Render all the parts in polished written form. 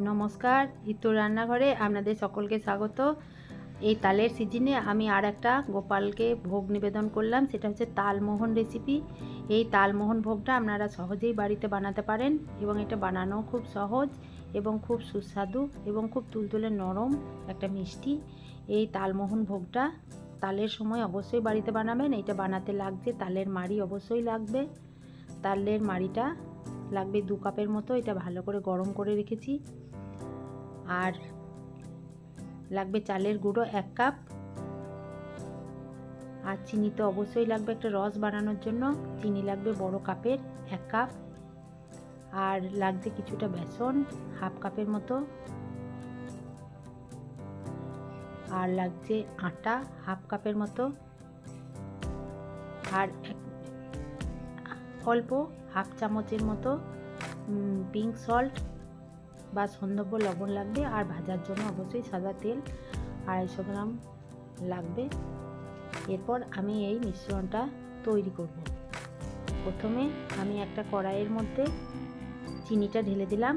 নমস্কার, ঋতুর রান্নাঘরে আপনাদের সকলকে স্বাগত। এই তালের সিজনে আমি আর একটা গোপালকে ভোগ নিবেদন করলাম, সেটা হচ্ছে তালমোহন রেসিপি। এই তালমোহন ভোগটা আপনারা সহজেই বাড়িতে বানাতে পারেন এবং এটা বানানো খুব সহজ এবং খুব সুস্বাদু এবং খুব তুলতুলে নরম একটা মিষ্টি। এই তালমোহন ভোগটা তালের সময় অবশ্যই বাড়িতে বানাবেন। এটা বানাতে লাগছে তালের মাড়ি, অবশ্যই লাগবে। তালের মাড়িটা লাগবে 2 কাপের মতো, এটা ভালো করে গরম করে রেখেছি। আর লাগবে চালের গুঁড়ো 1 কাপ, আর চিনি তো অবশ্যই লাগবে একটা রস বানানোর জন্য। চিনি লাগবে বড় কাপের 1 কাপ, আর লাগছে কিছুটা বেসন 1/2 কাপের মতো, আর লাগছে আটা 1/2 কাপের মতো, আর অল্প 1/2 চামচের মতো পিঙ্ক সল্ট বা সন্দব্য লবণ লাগবে। আর ভাজার জন্য অবশ্যই সাদা তেল 250 গ্রাম লাগবে। এরপর আমি এই মিশ্রণটা তৈরি করব। প্রথমে আমি একটা কড়াইয়ের মধ্যে চিনিটা ঢেলে দিলাম।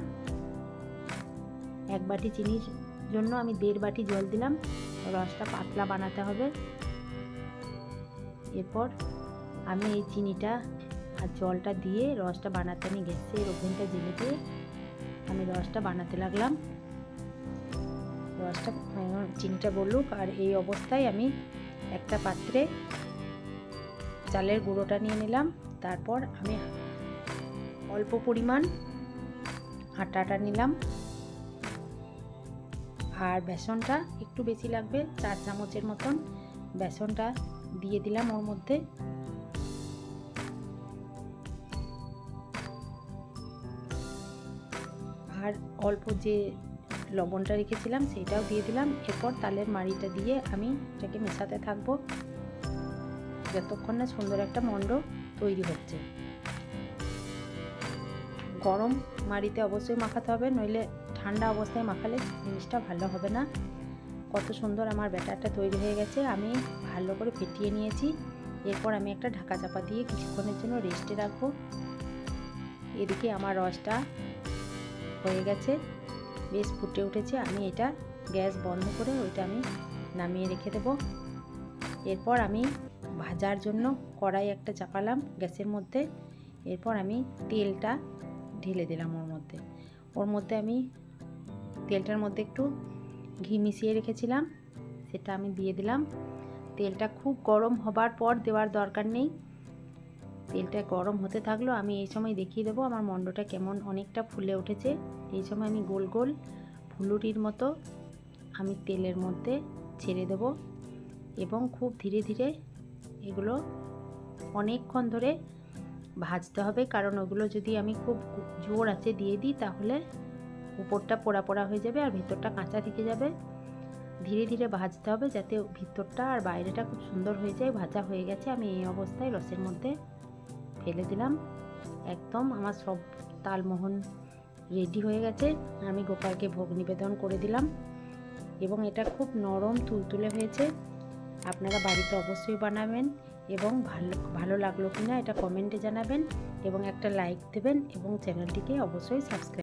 1 বাটি চিনির জন্য আমি 1.5 বাটি জল দিলাম। রসটা পাতলা বানাতে হবে। এরপর আমি এই চিনিটা আর জলটা দিয়ে রসটা বানাতে আমি গ্যাসের ওভেনটা জ্বেলে দিয়ে আমি রসটা বানাতে লাগলাম। রসটা চিনিটা গলুক, আর এই অবস্থায় আমি একটা পাত্রে চালের গুঁড়োটা নিয়ে নিলাম। তারপর আমি অল্প পরিমাণ আটাটা নিলাম, আর বেসনটা একটু বেশি লাগবে, 4 চামচের মতন বেসনটা দিয়ে দিলাম ওর মধ্যে। আর অল্প যে লবণটা রেখেছিলাম সেটাও দিয়ে দিলাম। এরপর তালের মাড়িটা দিয়ে আমি এটাকে মেশাতে থাকবো যতক্ষণ না সুন্দর একটা মণ্ড তৈরি হচ্ছে। গরম মাড়িতে অবশ্যই মাখাতে হবে, নইলে ঠান্ডা অবস্থায় মাখালে জিনিসটা ভালো হবে না। কত সুন্দর আমার ব্যাটারটা তৈরি হয়ে গেছে, আমি ভালো করে ফেটিয়ে নিয়েছি। এরপর আমি একটা ঢাকা চাপা দিয়ে কিছুক্ষণের জন্য রেস্টে রাখবো। এদিকে আমার রসটা হয়ে গেছে, বেশ ফুটে উঠেছে। আমি এটা গ্যাস বন্ধ করে ওইটা আমি নামিয়ে রেখে দেব। এরপর আমি ভাজার জন্য কড়াই একটা চাপালাম গ্যাসের মধ্যে। এরপর আমি তেলটা ঢেলে দিলাম ওর মধ্যে আমি তেলটার মধ্যে একটু ঘি মিশিয়ে রেখেছিলাম, সেটা আমি দিয়ে দিলাম। তেলটা খুব গরম হবার পর দেওয়ার দরকার নেই, তেলটা গরম হতে থাকলো। আমি এই সময় দেখিয়ে দেবো আমার মণ্ডটা কেমন অনেকটা ফুলে উঠেছে। এই সময় আমি গোল গোল ফুলুরির মতো আমি তেলের মধ্যে ছেড়ে দেব এবং খুব ধীরে ধীরে এগুলো অনেকক্ষণ ধরে ভাজতে হবে, কারণ ওগুলো যদি আমি খুব জোর আছে দিয়ে দিই তাহলে উপরটা পোড়া পোড়া হয়ে যাবে আর ভিতরটা কাঁচা থেকে যাবে। ধীরে ধীরে ভাজতে হবে যাতে ভিতরটা আর বাইরেটা খুব সুন্দর হয়ে যায়। ভাজা হয়ে গেছে, আমি এই অবস্থায় রসের মধ্যে ফেলে দিলাম। একদম আমার সব তালমোহন রেডি হয়ে গেছে। আমি গোপালকে ভোগ নিবেদন করে দিলাম এবং এটা খুব নরম তুলতুলে হয়েছে। আপনারা বাড়িতে অবশ্যই বানাবেন এবং ভালো লাগলো কিনা এটা কমেন্টে জানাবেন এবং একটা লাইক দেবেন এবং চ্যানেলটিকে অবশ্যই সাবস্ক্রাইব